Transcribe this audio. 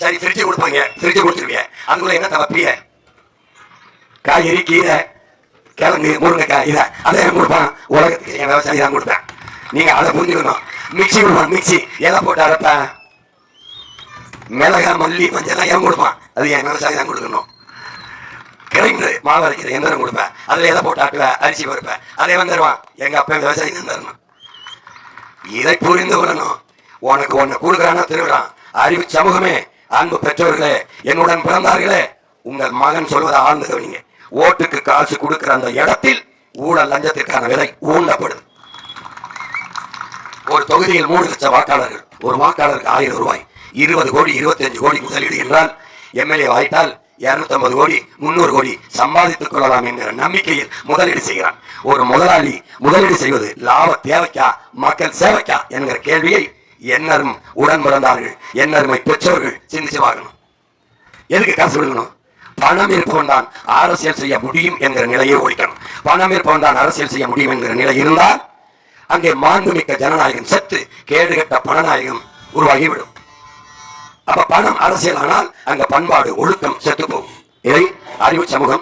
சரி ஃப்ரிட்ஜ் கொடுப்பாங்க, ஃப்ரிட்ஜ் கொடுத்துருவீங்க, அதுக்குள்ள என்ன தப்பிய காய்கறி, கீரை, கிழங்கு, முருங்கைக்காய், இதை அதை கொடுப்பான். உலகத்துக்கு என் விவசாயி தான் கொடுப்பேன். நீங்க அதை புரிஞ்சுக்கணும். மிக்சி கொடுப்பான், மிக்சி எதை போட்டு அரைப்பேன்? மிளகா, மல்லி, மஞ்சள் ஏன் கொடுப்பான்? அது என் விவசாயி தான் கொடுக்கணும். கிரைண்டர் மாவு அரைக்கிற எந்திரம் கொடுப்பேன், அதில் எதை போட்டு ஆட்டுவேன்? அரிசி பருப்பேன், அதே வந்துடுவான். எங்க அப்பா விவசாயி தான் தரணும். இதை புரிந்து கொள்ளணும். உனக்கு ஒன்னு கொடுக்குறான்னா திருடுறான். அறிவு சமூகமே, அன்பு பெற்றோர்களே, என்னுடன் பிறந்தார்களே, உங்கள் மகன் சொல்வதை ஆழ்ந்து கவனிங்க. ஓட்டுக்கு காசு கொடுக்கிற அந்த இடத்தில் ஊழல் லஞ்சத்திற்கான விலை ஊண்டப்படுது. ஒரு தொகுதியில் 3 லட்சம் வாக்காளர்கள், ஒரு வாக்காளருக்கு 1000 ரூபாய், 20 கோடி 25 கோடி முதலீடு என்றால் எம்எல்ஏ ஆயிட்டால் 250 கோடி 300 கோடி சம்பாதித்துக் கொள்ளலாம் என்கிற நம்பிக்கையில் முதலீடு செய்கிறான். ஒரு முதலாளி முதலீடு செய்வது லாப தேவைக்கா மக்கள் சேவைக்கா என்கிற கேள்வியை என்னரும் உடன் பிறந்தார்கள், என்னருமை பெற்றோர்கள் சிந்திச்சு பார்க்கணும். எதுக்கு காசு கொடுக்கணும்? பணம் இருப்பவன் தான் அரசியல் செய்ய முடியும் என்கிற நிலையை ஒழிக்கணும். பணம் இருப்பவன் தான் அரசியல் செய்ய முடியும் என்கிற நிலை இருந்தால் அங்கே மாண்புமிக்க ஜனநாயகம் செத்து கேடுகட்ட பணநாயகம் உருவாகிவிடும். அப்ப பணம் அரசியல் ஆனால் அங்க பண்பாடு ஒழுக்கம் செத்து போகும். இதை அறிவு சமூகம்